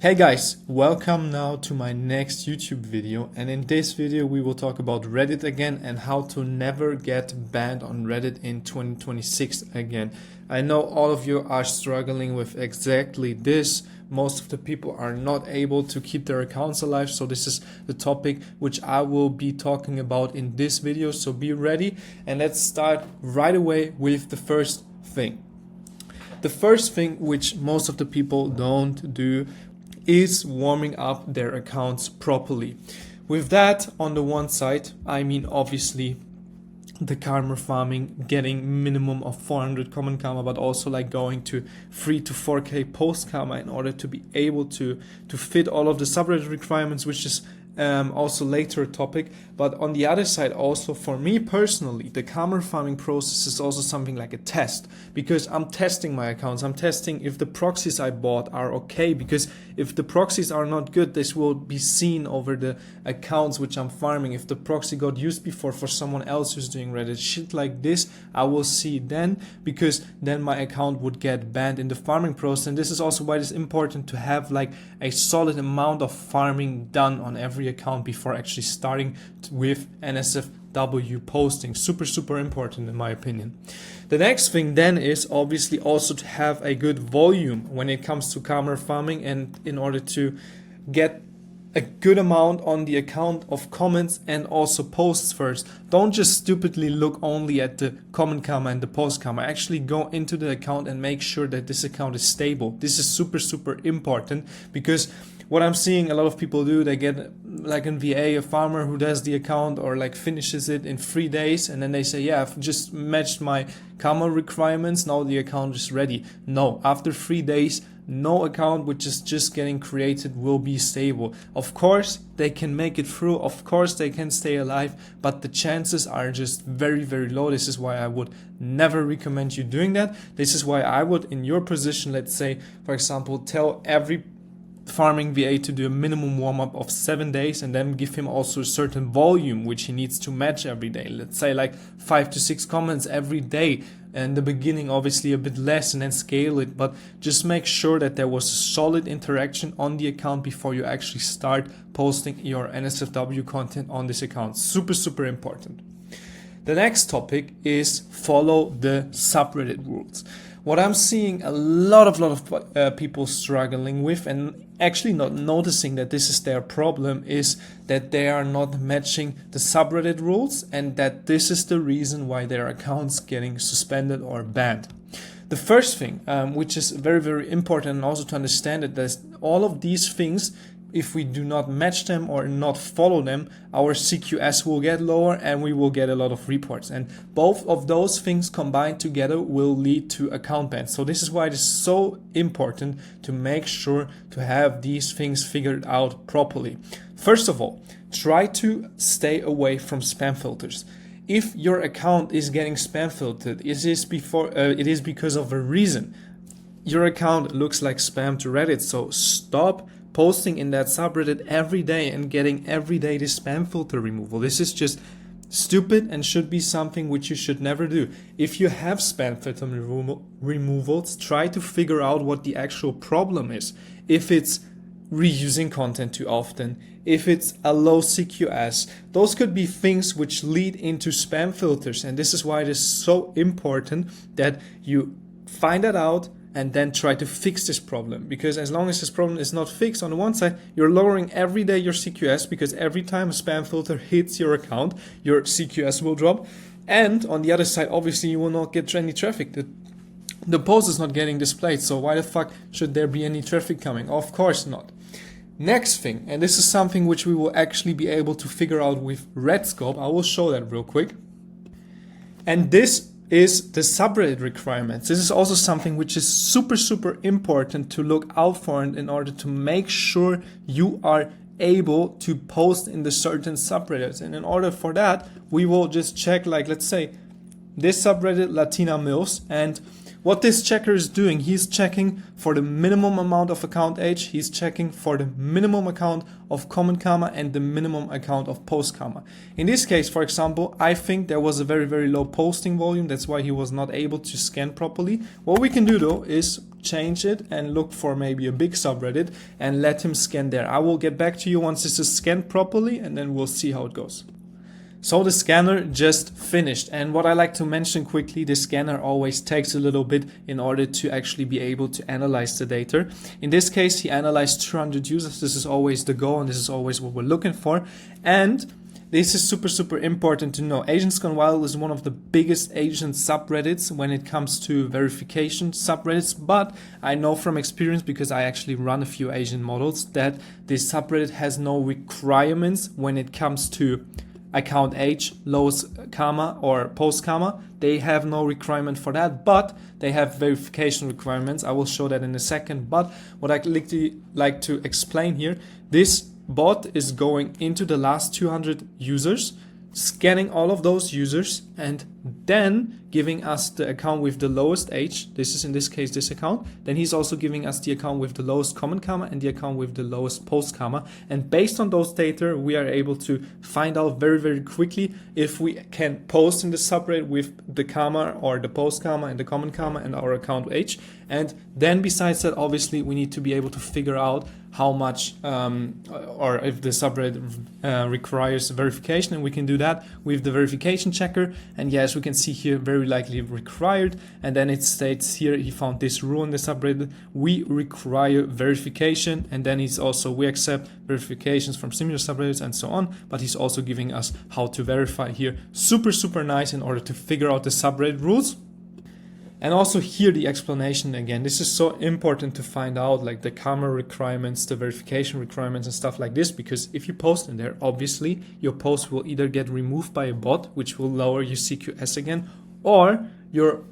Hey guys, welcome now to my next YouTube video, and in this video we will talk about Reddit again and how to never get banned on Reddit in 2026 again. I know all of you are struggling with exactly this. Most of the people are not able to keep their accounts alive, so this is the topic which I will be talking about in this video, so be ready and let's start right away with the first thing. The first thing which most of the people don't do is warming up their accounts properly. With that, on the one side, I mean obviously the karma farming, getting minimum of 400 common karma, but also like going to 3 to 4k post karma in order to be able to fit all of the subreddit requirements, which is also later a topic. But on the other side, also for me personally, the karma farming process is also something like a test, because I'm testing my accounts. I'm testing if the proxies I bought are okay, because if the proxies are not good, this will be seen over the accounts which I'm farming. If the proxy got used before for someone else who's doing Reddit shit like this, I will see then, because then my account would get banned in the farming process. And this is also why it's important to have like a solid amount of farming done on every account before actually starting with NSFW posting. Super important in my opinion. The next thing then is obviously also to have a good volume when it comes to karma farming, and in order to get a good amount on the account of comments and also posts first. Don't just stupidly look only at the comment karma and the post karma. Actually go into the account and make sure that this account is stable. This is super important, because what I'm seeing a lot of people do, they get like a VA, a farmer who does the account or like finishes it in 3 days, and then they say, yeah, I've just matched my karma requirements, now the account is ready. No, after 3 days, no account which is just getting created will be stable. Of course, they can make it through. Of course, they can stay alive, but the chances are just very low. This is why I would never recommend you doing that. This is why I would, in your position, let's say, for example, tell every farming VA to do a minimum warm-up of 7 days, and then give him also a certain volume which he needs to match every day. Let's say like 5 to 6 comments every day. In the beginning, obviously a bit less, and then scale it, but just make sure that there was a solid interaction on the account before you actually start posting your NSFW content on this account. Super important. The next topic is follow the subreddit rules. What I'm seeing a lot of people struggling with, and actually not noticing that this is their problem, is that they are not matching the subreddit rules, and that this is the reason why their accounts getting suspended or banned. The first thing, which is very important, and also to understand that there's all of these things, if we do not match them or not follow them, our CQS will get lower and we will get a lot of reports. And both of those things combined together will lead to account bans. So this is why it is so important to make sure to have these things figured out properly. First of all, try to stay away from spam filters. If your account is getting spam filtered, it is because of a reason. Your account looks like spam to Reddit, so stop posting in that subreddit every day and getting every day this spam filter removal. This is just stupid and should be something which you should never do. If you have spam filter removals, try to figure out what the actual problem is. If it's reusing content too often, if it's a low CQS, those could be things which lead into spam filters. And this is why it is so important that you find that out and then try to fix this problem, because as long as this problem is not fixed, on the one side you're lowering every day your CQS, because every time a spam filter hits your account your CQS will drop, and on the other side obviously you will not get any traffic. The post is not getting displayed, so why the fuck should there be any traffic coming? Of course not. Next thing, and this is something which we will actually be able to figure out with Redscope. I will show that real quick. And this is the subreddit requirements. This is also something which is super important to look out for, and in order to make sure you are able to post in the certain subreddits. And in order for that, we will just check, like, let's say this subreddit Latina MILFs, and what this checker is doing, he's checking for the minimum amount of account age, he's checking for the minimum account of comment karma and the minimum account of post karma. In this case, for example, I think there was a very low posting volume, that's why he was not able to scan properly. What we can do though is change it and look for maybe a big subreddit and let him scan there. I will get back to you once this is scanned properly, and then we'll see how it goes. So the scanner just finished, and what I like to mention quickly, the scanner always takes a little bit in order to actually be able to analyze the data. In this case, he analyzed 200 users. This is always the goal, and this is always what we're looking for. And this is super important to know. Asians Gone Wild is one of the biggest Asian subreddits when it comes to verification subreddits, but I know from experience, because I actually run a few Asian models, that this subreddit has no requirements when it comes to account age, lowest comma or post comma. They have no requirement for that, but they have verification requirements. I will show that in a second. But what I like to explain here, this bot is going into the last 200 users, scanning all of those users, and then giving us the account with the lowest age. This is in this case this account. Then he's also giving us the account with the lowest common comma and the account with the lowest post comma. And based on those data, we are able to find out very quickly if we can post in the subreddit with the comma or the post comma and the common comma and our account age. And then besides that, obviously we need to be able to figure out how much or if the subreddit requires verification, and we can do that with the verification checker. And yes, we can see here very likely required, and then it states here he found this rule in the subreddit: we require verification. And then we accept verifications from similar subreddits and so on, but he's also giving us how to verify here. Super nice in order to figure out the subreddit rules. And also here the explanation again. This is so important to find out, like the comma requirements, the verification requirements and stuff like this, because if you post in there, obviously your post will either get removed by a bot, which will lower your CQS again, or your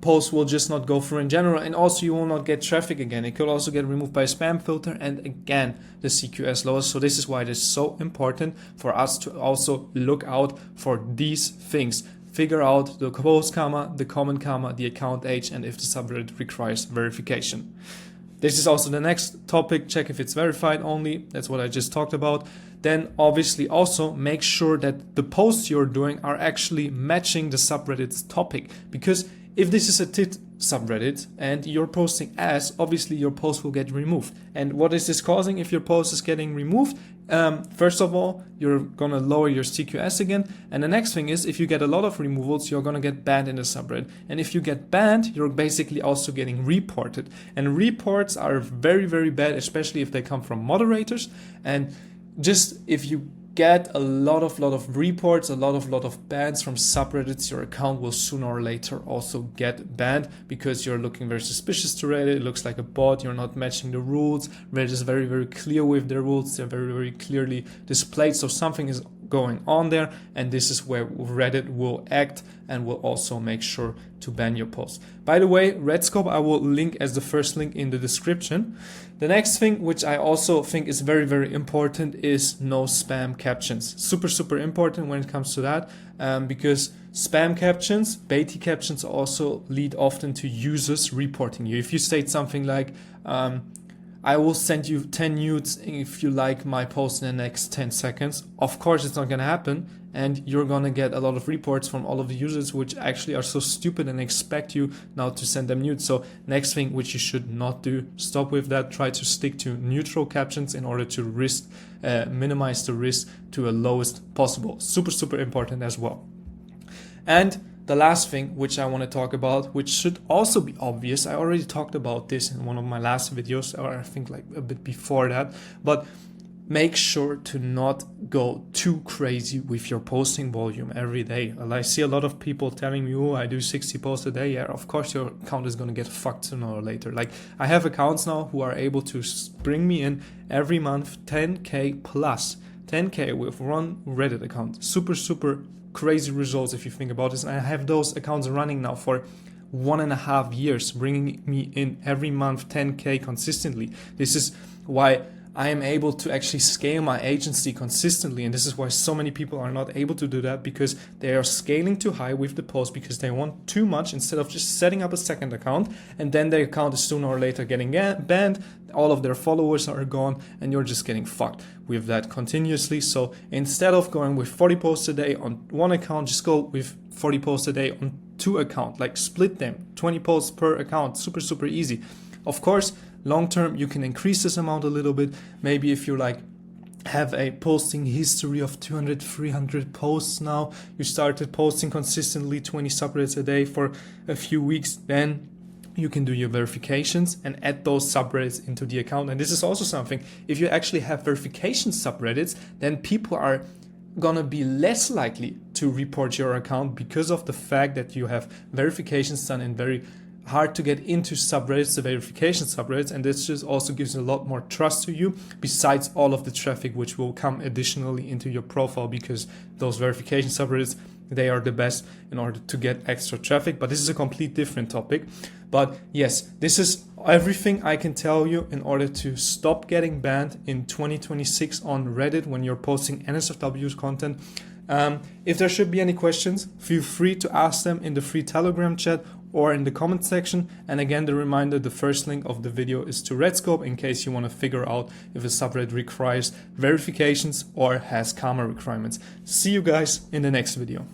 post will just not go through in general, and also you will not get traffic again. It could also get removed by a spam filter, and again the CQS lowers. So this is why it is so important for us to also look out for these things. Figure out the post comma, the common comma, the account age, and if the subreddit requires verification. This is also the next topic. Check if it's verified only. That's what I just talked about. Then obviously also make sure that the posts you're doing are actually matching the subreddit's topic, because if this is a tit subreddit and you're posting ass, obviously your post will get removed. And what is this causing if your post is getting removed? First of all, you're gonna lower your CQS again. And the next thing is, if you get a lot of removals, you're gonna get banned in the subreddit. And if you get banned, you're basically also getting reported. And reports are very bad, especially if they come from moderators. And just if you get a lot of reports, a lot of bans from subreddits, your account will sooner or later also get banned, because you're looking very suspicious to Reddit. It looks like a bot, you're not matching the rules. Reddit is very clear with their rules, they're very clearly displayed, so something is going on there, and this is where Reddit will act and will also make sure to ban your post. By the way, Redscope I will link as the first link in the description. The next thing, which I also think is very important, is no spam captions. Super important when it comes to that, because spam captions, baity captions also lead often to users reporting you. If you state something like, I will send you 10 nudes if you like my post in the next 10 seconds. Of course, it's not going to happen. And you're going to get a lot of reports from all of the users, which actually are so stupid and expect you now to send them nudes. So next thing, which you should not do, stop with that. Try to stick to neutral captions in order to minimize the risk to a lowest possible. Super important as well. And the last thing which I want to talk about, which should also be obvious, I already talked about this in one of my last videos, or I think like a bit before that, but make sure to not go too crazy with your posting volume every day. I see a lot of people telling me, oh, I do 60 posts a day. Yeah, of course your account is going to get fucked sooner or later. Like, I have accounts now who are able to bring me in every month 10K plus. 10K with one Reddit account. Super crazy results if you think about this. And I have those accounts running now for 1.5 years, bringing me in every month 10K consistently. This is why I am able to actually scale my agency consistently, and this is why so many people are not able to do that, because they are scaling too high with the post because they want too much instead of just setting up a second account, and then their account is sooner or later getting banned, all of their followers are gone, and you're just getting fucked with that continuously. So instead of going with 40 posts a day on one account, just go with 40 posts a day on 2 accounts, like split them, 20 posts per account, super easy. Of course, long term you can increase this amount a little bit. Maybe if you're like have a posting history of 200, 300 posts now, you started posting consistently 20 subreddits a day for a few weeks, then you can do your verifications and add those subreddits into the account. And this is also something, if you actually have verification subreddits, then people are gonna be less likely to report your account because of the fact that you have verifications done in very hard to get into subreddits, the verification subreddits, and this just also gives a lot more trust to you, besides all of the traffic which will come additionally into your profile, because those verification subreddits, they are the best in order to get extra traffic. But this is a complete different topic. But yes, this is everything I can tell you in order to stop getting banned in 2026 on Reddit when you're posting NSFW content. If there should be any questions, feel free to ask them in the free Telegram chat or in the comment section. And again, the reminder, the first link of the video is to Redscope in case you want to figure out if a subreddit requires verifications or has karma requirements. See you guys in the next video.